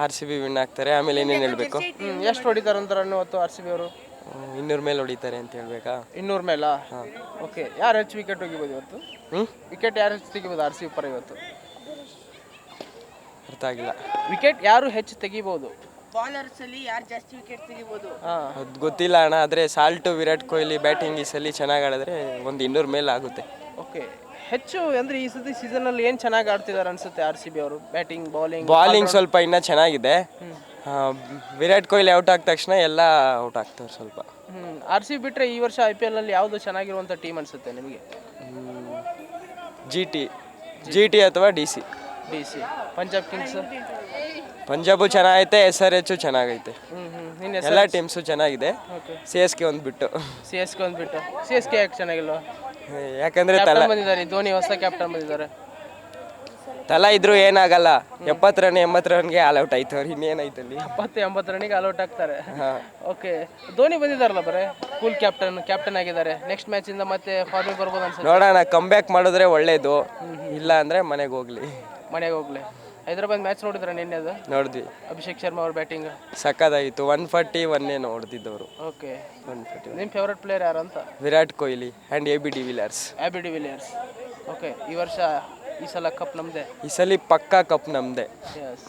R C B win ಆಗ್ತಾರೆ. ಆಮೇಲೆ ಏನೇನು ಹೇಳಬೇಕು? ಎಷ್ಟು ಹೊಡಿತಾರೆ ಅಂತ ರನ್ ಇವತ್ತು ಆರ್ ಸಿ ಬಿ ಅವರು? 200 ಮೇಲೆ ಹೊಡಿತಾರೆ ಅಂತ ಹೇಳ್ಬೇಕಾ? 200 ಮೇಲಾ? ಓಕೆ. ಯಾರು ಹೆಚ್ಚು ವಿಕೆಟ್ ಹೋಗಿಬೋದು ಇವತ್ತು? ವಿಕೆಟ್ ಯಾರು ಹೆಚ್ಚು ತೆಗಿಬೋದು ಆರ್ ಸಿ ಬಿ ಪರ ಇವತ್ತು? ಅರ್ಥ ಆಗಿಲ್ಲ. ವಿಕೆಟ್ ಯಾರು ಹೆಚ್ಚು ತೆಗಿಬೋದು? ಬಾಲರ್ಸ್ ಅಲ್ಲಿ ಯಾರು ಜಾಸ್ತಿ ವಿಕೆಟ್ ತೆಗಿಬೋದು? ಅದು ಗೊತ್ತಿಲ್ಲ ಅಣ್ಣ. ಆದರೆ ಸಾಲ್ಟು ವಿರಾಟ್ ಕೊಹ್ಲಿ ಬ್ಯಾಟಿಂಗ್ ಈ ಸಲ ಚೆನ್ನಾಗಿ ಆಡಿದ್ರೆ ಒಂದು 200 ಮೇಲೆ ಆಗುತ್ತೆ. ಓಕೆ. ಹೆಚ್ಚು ಅಂದರೆ ಈ ಸತಿ ಸೀಸನಲ್ಲಿ ಏನು ಚೆನ್ನಾಗಿ ಆಡ್ತಿದ್ದಾರೆ ಅನ್ಸುತ್ತೆ ಆರ್ ಸಿ ಬಿ ಅವರು? ಬ್ಯಾಟಿಂಗ್, ಬಾಲಿಂಗ್ ಸ್ವಲ್ಪ ಇನ್ನೂ ಚೆನ್ನಾಗಿದೆ. ವಿರಾಟ್ ಕೊಹ್ಲಿ ಔಟ್ ಆದ ತಕ್ಷಣ ಎಲ್ಲ ಔಟ್ ಆಗ್ತಾರೆ ಸ್ವಲ್ಪ. ಆರ್ ಸಿ ಬಿ ಬಿಟ್ಟರೆ ಈ ವರ್ಷ ಐ ಪಿ ಎಲ್ನಲ್ಲಿ ಯಾವುದು ಚೆನ್ನಾಗಿರುವಂಥ ಟೀಮ್ ಅನಿಸುತ್ತೆ ನಿಮಗೆ? ಜಿ ಟಿ ಅಥವಾ D C. Punjab Kings? Punjab ಚೆನ್ನಾಗೈತೆ, SRH ಚೆನ್ನಾಗೈತೆ. ಎಲ್ಲ ಟೀಮ್ಸು ಚೆನ್ನಾಗಿದೆ. ಸಿ ಎಸ್ ಕೆ ಒಂದು ಬಿಟ್ಟು. ಸಿ ಎಸ್ ಕೆ ಯಾಕೆ ಚೆನ್ನಾಗಿಲ್ವಾ? ಯಾಕಂದರೆ ಬಂದಿದ್ದಾರೆ ಧೋನಿ, ಹೊಸ ಕ್ಯಾಪ್ಟನ್ ಬಂದಿದ್ದಾರೆ. ತಲಾ ಇದ್ರೂ ಏನಾಗಲ್ಲ. 70 ರನ್ 80 ರನ್ಗೆ ಆಲ್ ಔಟ್ ಆಯ್ತು ಅವ್ರು. ಇನ್ನೇನಾಯ್ತಲ್ಲಿ 70-80 ರನ್ನಿಗೆ ಆಲ್ ಔಟ್ ಆಗ್ತಾರೆ. ಓಕೆ. ಧೋನಿ ಬಂದಿದ್ದಾರಲ್ಲ, ಬರೇ ಕೂಲ್ ಕ್ಯಾಪ್ಟನ್ ಆಗಿದ್ದಾರೆ. ನೆಕ್ಸ್ಟ್ ಮ್ಯಾಚಿಂದ ಮತ್ತೆ ಫಾರ್ಮಿಗೆ ಬರ್ಬೋದು ಅನ್ಸುತ್ತೆ. ನೋಡೋಣ, ಕಮ್ ಬ್ಯಾಕ್ ಮಾಡಿದ್ರೆ ಒಳ್ಳೇದು. ಇಲ್ಲ ಅಂದರೆ ಮನೆಗೆ ಹೋಗ್ಲಿ. ಹೈದರಾಬಾದ್ ಮ್ಯಾಚ್ ನೋಡಿದ್ರೆ ನಿನ್ನೆ? ಅದು ನೋಡಿದ್ವಿ. ಅಭಿಷೇಕ್ ಶರ್ಮಾ ಅವ್ರ ಬ್ಯಾಟಿಂಗ್ ಸಕ್ಕದಾಗಿತ್ತು. 141 ಏನೋ ಹೊಡೆದಿದ್ದವರು. ಓಕೆ. ನಿಮ್ಮ ಫೇವ್ರೆಟ್ ಪ್ಲೇಯರ್ ಯಾರು ಅಂತ? Virat Kohli and A B de Villiers. Okay. ಈ ಸಲ ಕಪ್ ನಮ್ಮದೇ. ಈ ಸಲ ಪಕ್ಕಾ ಕಪ್ ನಮ್ಮದೇ. ಎಸ್.